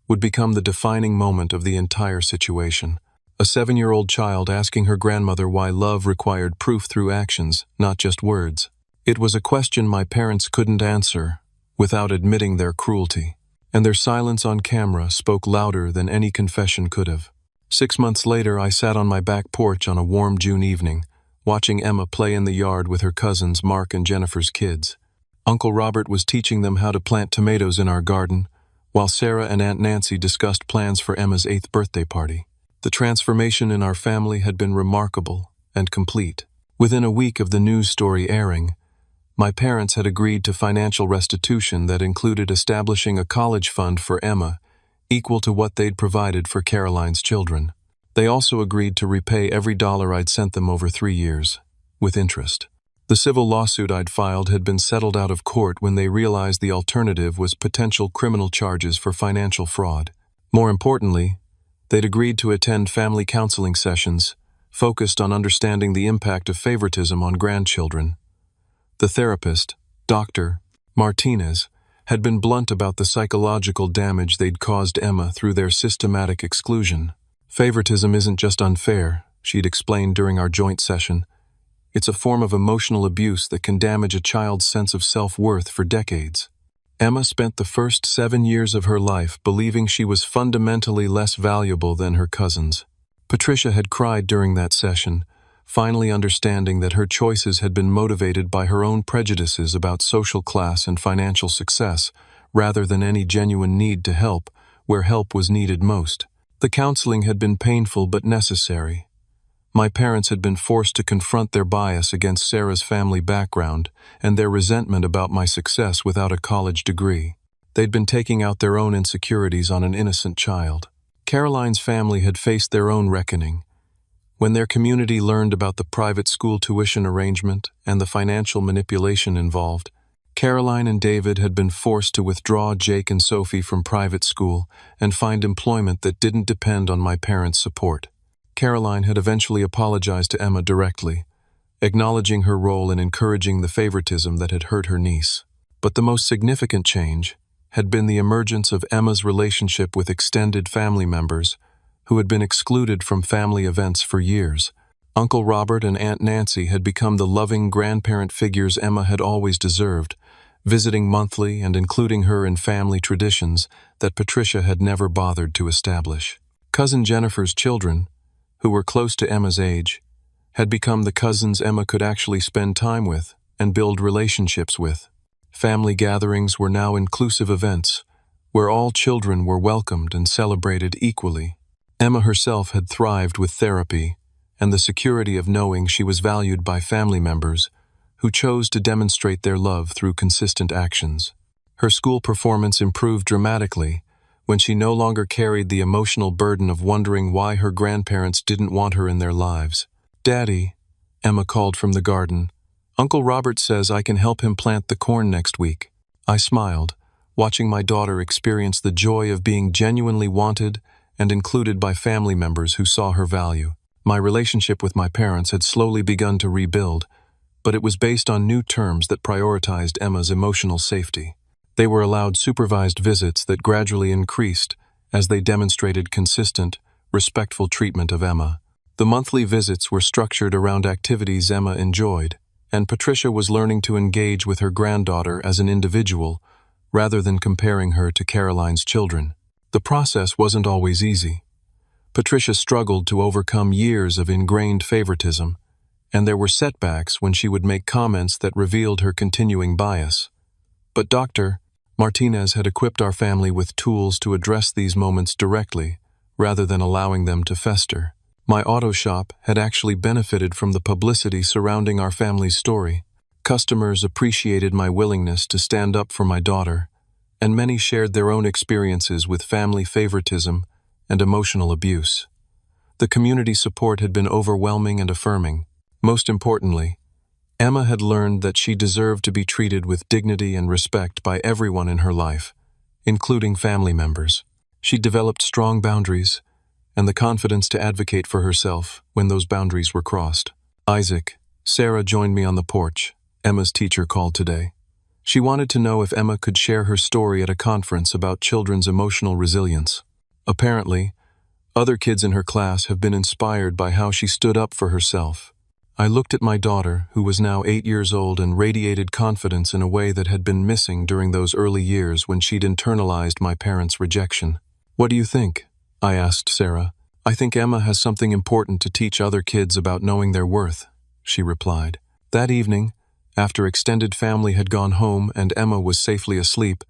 would become the defining moment of the entire situation. A 7-year-old child asking her grandmother why love required proof through actions, not just words. It was a question my parents couldn't answer without admitting their cruelty, and their silence on camera spoke louder than any confession could have. 6 months later, I sat on my back porch on a warm June evening, watching Emma play in the yard with her cousins Mark and Jennifer's kids. Uncle Robert was teaching them how to plant tomatoes in our garden, while Sarah and Aunt Nancy discussed plans for Emma's 8th birthday party. The transformation in our family had been remarkable and complete. Within a week of the news story airing, my parents had agreed to financial restitution that included establishing a college fund for Emma, equal to what they'd provided for Caroline's children. They also agreed to repay every dollar I'd sent them over 3 years, with interest. The civil lawsuit I'd filed had been settled out of court when they realized the alternative was potential criminal charges for financial fraud. More importantly, they'd agreed to attend family counseling sessions focused on understanding the impact of favoritism on grandchildren. The therapist, Dr. Martinez, had been blunt about the psychological damage they'd caused Emma through their systematic exclusion. Favoritism isn't just unfair, she'd explained during our joint session. It's a form of emotional abuse that can damage a child's sense of self-worth for decades. Emma spent the first 7 years of her life believing she was fundamentally less valuable than her cousins. Patricia had cried during that session, finally understanding that her choices had been motivated by her own prejudices about social class and financial success, rather than any genuine need to help where help was needed most. The counseling had been painful but necessary. My parents had been forced to confront their bias against Sarah's family background and their resentment about my success without a college degree. They'd been taking out their own insecurities on an innocent child. Caroline's family had faced their own reckoning. When their community learned about the private school tuition arrangement and the financial manipulation involved, Caroline and David had been forced to withdraw Jake and Sophie from private school and find employment that didn't depend on my parents' support. Caroline had eventually apologized to Emma directly, acknowledging her role in encouraging the favoritism that had hurt her niece. But the most significant change had been the emergence of Emma's relationship with extended family members, who had been excluded from family events for years. Uncle Robert and Aunt Nancy had become the loving grandparent figures Emma had always deserved, visiting monthly and including her in family traditions that Patricia had never bothered to establish. Cousin Jennifer's children, who were close to Emma's age, had become the cousins Emma could actually spend time with and build relationships with. Family gatherings were now inclusive events, where all children were welcomed and celebrated equally. Emma herself had thrived with therapy and the security of knowing she was valued by family members who chose to demonstrate their love through consistent actions. Her school performance improved dramatically when she no longer carried the emotional burden of wondering why her grandparents didn't want her in their lives. "Daddy," Emma called from the garden, "Uncle Robert says I can help him plant the corn next week." I smiled, watching my daughter experience the joy of being genuinely wanted and included by family members who saw her value. My relationship with my parents had slowly begun to rebuild, but it was based on new terms that prioritized Emma's emotional safety. They were allowed supervised visits that gradually increased as they demonstrated consistent, respectful treatment of Emma. The monthly visits were structured around activities Emma enjoyed, and Patricia was learning to engage with her granddaughter as an individual rather than comparing her to Caroline's children. The process wasn't always easy. Patricia struggled to overcome years of ingrained favoritism, and there were setbacks when she would make comments that revealed her continuing bias. But Dr. Martinez had equipped our family with tools to address these moments directly, rather than allowing them to fester. My auto shop had actually benefited from the publicity surrounding our family's story. Customers appreciated my willingness to stand up for my daughter, and many shared their own experiences with family favoritism and emotional abuse. The community support had been overwhelming and affirming. Most importantly, Emma had learned that she deserved to be treated with dignity and respect by everyone in her life, including family members. She developed strong boundaries and the confidence to advocate for herself when those boundaries were crossed. "Isaac, Sarah joined me on the porch," Emma's teacher called today. She wanted to know if Emma could share her story at a conference about children's emotional resilience. Apparently, other kids in her class have been inspired by how she stood up for herself. I looked at my daughter, who was now 8 years old and radiated confidence in a way that had been missing during those early years when she'd internalized my parents' rejection. "What do you think?" I asked Sarah. "I think Emma has something important to teach other kids about knowing their worth," she replied. That evening, after extended family had gone home and Emma was safely asleep,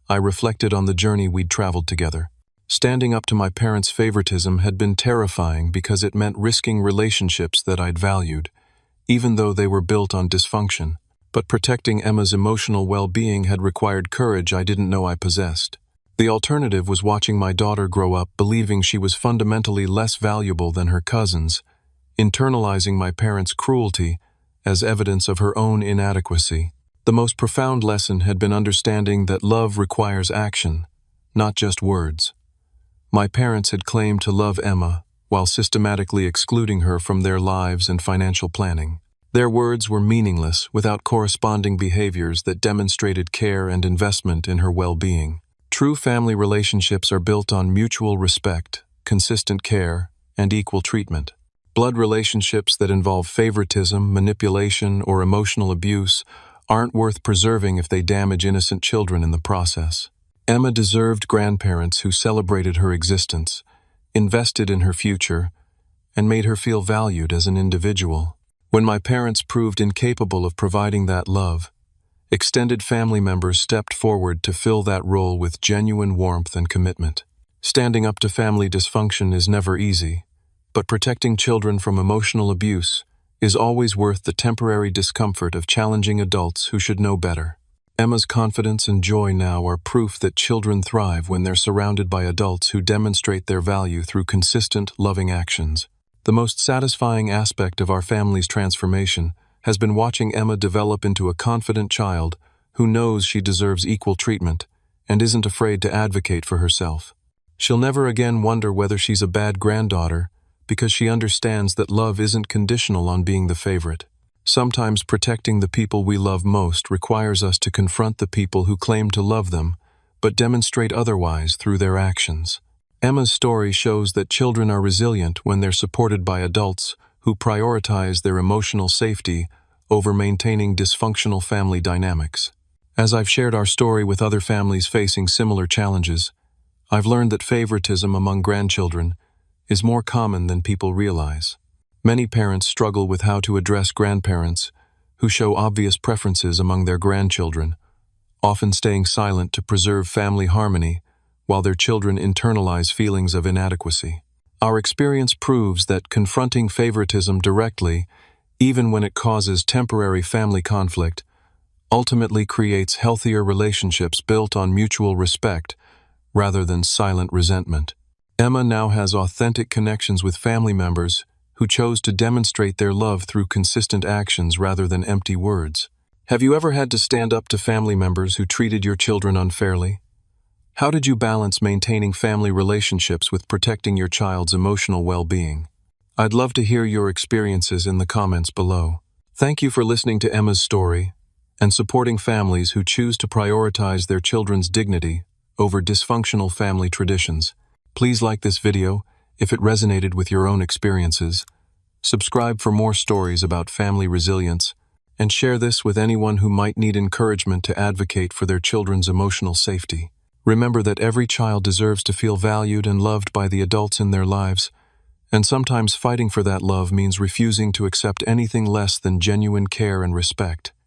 I reflected on the journey we'd traveled together. Standing up to my parents' favoritism had been terrifying because it meant risking relationships that I'd valued, even though they were built on dysfunction. But protecting Emma's emotional well-being had required courage I didn't know I possessed. The alternative was watching my daughter grow up believing she was fundamentally less valuable than her cousins, internalizing my parents' cruelty as evidence of her own inadequacy. The most profound lesson had been understanding that love requires action, not just words. My parents had claimed to love Emma while systematically excluding her from their lives and financial planning. Their words were meaningless without corresponding behaviors that demonstrated care and investment in her well-being. True family relationships are built on mutual respect, consistent care, and equal treatment. Blood relationships that involve favoritism, manipulation, or emotional abuse aren't worth preserving if they damage innocent children in the process. Emma deserved grandparents who celebrated her existence, invested in her future, and made her feel valued as an individual. When my parents proved incapable of providing that love, extended family members stepped forward to fill that role with genuine warmth and commitment. Standing up to family dysfunction is never easy, but protecting children from emotional abuse is always worth the temporary discomfort of challenging adults who should know better. Emma's confidence and joy now are proof that children thrive when they're surrounded by adults who demonstrate their value through consistent, loving actions. The most satisfying aspect of our family's transformation has been watching Emma develop into a confident child who knows she deserves equal treatment and isn't afraid to advocate for herself. She'll never again wonder whether she's a bad granddaughter because she understands that love isn't conditional on being the favorite. Sometimes protecting the people we love most requires us to confront the people who claim to love them, but demonstrate otherwise through their actions. Emma's story shows that children are resilient when they're supported by adults who prioritize their emotional safety over maintaining dysfunctional family dynamics. As I've shared our story with other families facing similar challenges, I've learned that favoritism among grandchildren is more common than people realize. Many parents struggle with how to address grandparents who show obvious preferences among their grandchildren, often staying silent to preserve family harmony while their children internalize feelings of inadequacy. Our experience proves that confronting favoritism directly, even when it causes temporary family conflict, ultimately creates healthier relationships built on mutual respect rather than silent resentment. Emma now has authentic connections with family members who chose to demonstrate their love through consistent actions rather than empty words. Have you ever had to stand up to family members who treated your children unfairly? How did you balance maintaining family relationships with protecting your child's emotional well-being? I'd love to hear your experiences in the comments below. Thank you for listening to Emma's story and supporting families who choose to prioritize their children's dignity over dysfunctional family traditions. Please like this video if it resonated with your own experiences. Subscribe for more stories about family resilience, and share this with anyone who might need encouragement to advocate for their children's emotional safety. Remember that every child deserves to feel valued and loved by the adults in their lives, and sometimes fighting for that love means refusing to accept anything less than genuine care and respect.